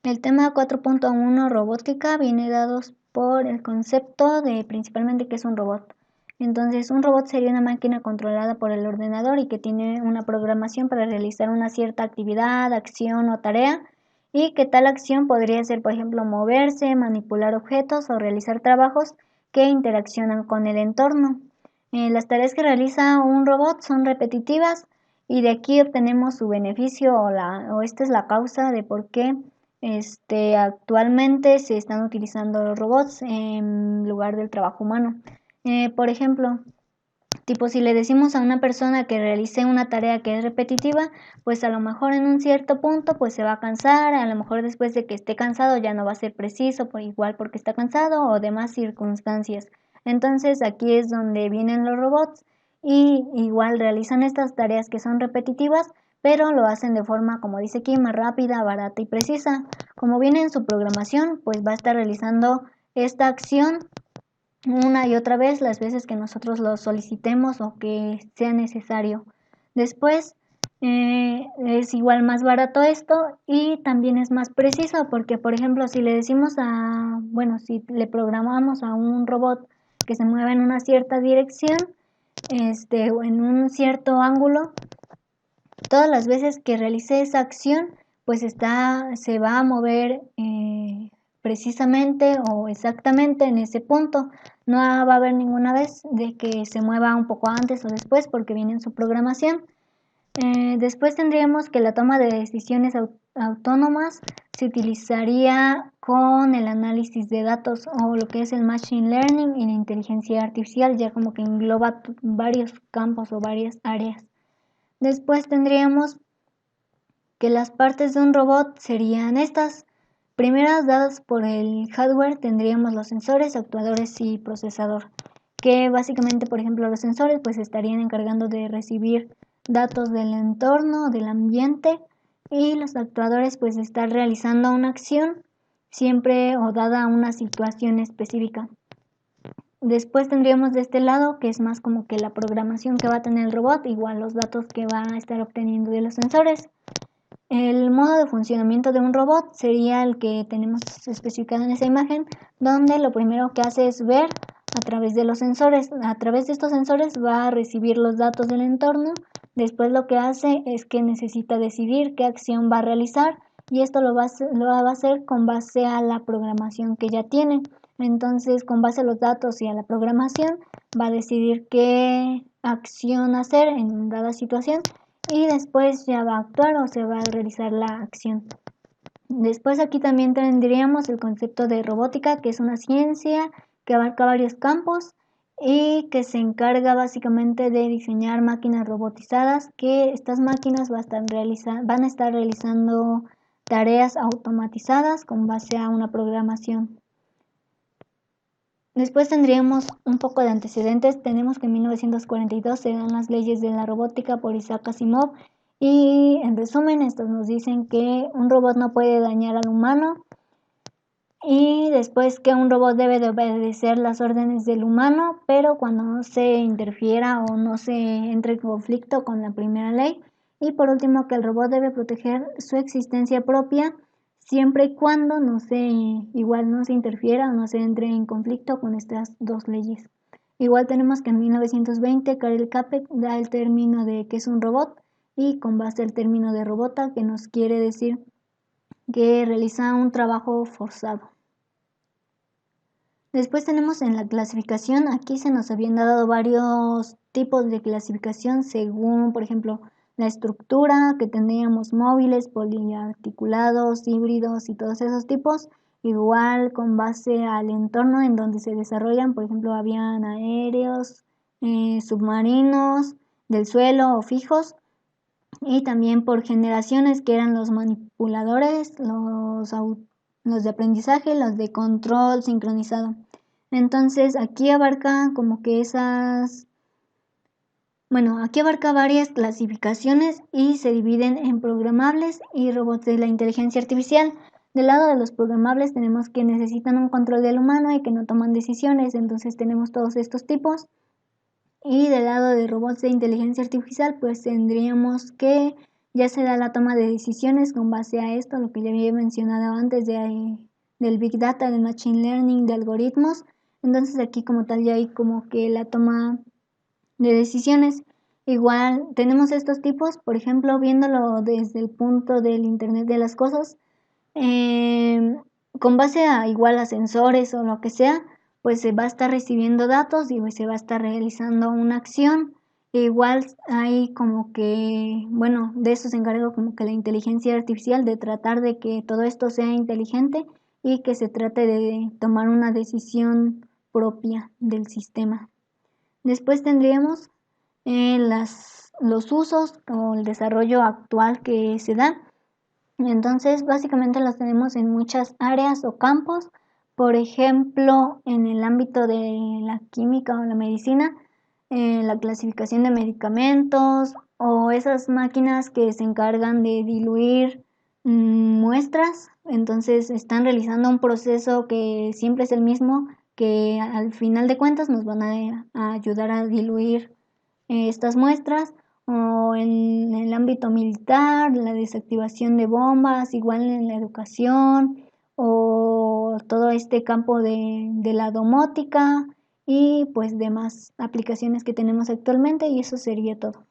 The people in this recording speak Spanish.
El tema 4.1 robótica viene dado por el concepto de principalmente qué es un robot. Entonces, un robot sería una máquina controlada por el ordenador y que tiene una programación para realizar una cierta actividad, acción o tarea, y que tal acción podría ser, por ejemplo, moverse, manipular objetos o realizar trabajos que interaccionan con el entorno. Las tareas que realiza un robot son repetitivas y de aquí obtenemos su beneficio o esta es la causa de por qué actualmente se están utilizando los robots en lugar del trabajo humano. Por ejemplo, tipo si le decimos a una persona que realice una tarea que es repetitiva, pues a lo mejor en un cierto punto pues se va a cansar, a lo mejor después de que esté cansado ya no va a ser preciso, igual porque está cansado o demás circunstancias. Entonces aquí es donde vienen los robots y igual realizan estas tareas que son repetitivas, pero lo hacen de forma, como dice aquí, más rápida, barata y precisa. Como viene en su programación, pues va a estar realizando esta acción una y otra vez las veces que nosotros lo solicitemos o que sea necesario. Después es igual más barato esto y también es más preciso porque, por ejemplo, si le decimos si le programamos a un robot que se mueva en una cierta dirección, o en un cierto ángulo, todas las veces que realice esa acción, pues se va a mover precisamente o exactamente en ese punto. No va a haber ninguna vez de que se mueva un poco antes o después porque viene en su programación. Después tendríamos que la toma de decisiones autónomas se utilizaría con el análisis de datos o lo que es el machine learning y la inteligencia artificial, ya como que engloba varios campos o varias áreas. Después tendríamos que las partes de un robot serían estas. Primeras, dadas por el hardware, tendríamos los sensores, actuadores y procesador, que básicamente, por ejemplo, los sensores pues estarían encargando de recibir datos del entorno, del ambiente, y los actuadores pues estar realizando una acción siempre o dada una situación específica. Después tendríamos de este lado, que es más como que la programación que va a tener el robot, igual los datos que va a estar obteniendo de los sensores. El modo de funcionamiento de un robot sería el que tenemos especificado en esa imagen, donde lo primero que hace es ver a través de los sensores. A través de estos sensores va a recibir los datos del entorno. Después lo que hace es que necesita decidir qué acción va a realizar y esto lo va a hacer con base a la programación que ya tiene. Entonces, con base a los datos y a la programación, va a decidir qué acción hacer en dada situación y después ya va a actuar o se va a realizar la acción. Después aquí también tendríamos el concepto de robótica, que es una ciencia que abarca varios campos y que se encarga básicamente de diseñar máquinas robotizadas, que estas máquinas van a estar realizando tareas automatizadas con base a una programación. Después tendríamos un poco de antecedentes. Tenemos que en 1942 se dan las leyes de la robótica por Isaac Asimov y en resumen estos nos dicen que un robot no puede dañar al humano y después que un robot debe de obedecer las órdenes del humano, pero cuando no se interfiera o no se entre en conflicto con la primera ley. Y por último que el robot debe proteger su existencia propia siempre y cuando igual no se interfiera o no se entre en conflicto con estas dos leyes. Igual tenemos que en 1920 Karel Capek da el término de qué es un robot y con base al término de robota, que nos quiere decir que realiza un trabajo forzado. Después tenemos en la clasificación, aquí se nos habían dado varios tipos de clasificación según, por ejemplo, la estructura, que tendríamos móviles, poliarticulados, híbridos y todos esos tipos. Igual con base al entorno en donde se desarrollan, por ejemplo, habían aéreos, submarinos, del suelo o fijos. Y también por generaciones que eran los manipuladores, los de aprendizaje, los de control sincronizado. Entonces aquí abarca como que aquí abarca varias clasificaciones y se dividen en programables y robots de la inteligencia artificial. Del lado de los programables tenemos que necesitan un control del humano y que no toman decisiones, entonces tenemos todos estos tipos. Y del lado de robots de inteligencia artificial pues tendríamos que ya se da la toma de decisiones con base a esto, lo que ya había mencionado antes del Big Data, del Machine Learning, de algoritmos. Entonces aquí como tal ya hay como que la toma de decisiones. Igual tenemos estos tipos, por ejemplo, viéndolo desde el punto del Internet de las cosas, con base a igual a sensores o lo que sea, pues se va a estar recibiendo datos y pues se va a estar realizando una acción. E igual hay como que, bueno, de eso se encarga como que la inteligencia artificial, de tratar de que todo esto sea inteligente y que se trate de tomar una decisión propia del sistema. Después tendríamos los usos o el desarrollo actual que se da. Entonces, básicamente los tenemos en muchas áreas o campos. Por ejemplo, en el ámbito de la química o la medicina, la clasificación de medicamentos o esas máquinas que se encargan de diluir muestras. Entonces, están realizando un proceso que siempre es el mismo, que al final de cuentas nos van a ayudar a diluir estas muestras, o en el ámbito militar, la desactivación de bombas, igual en la educación, o todo este campo de la domótica y pues demás aplicaciones que tenemos actualmente, y eso sería todo.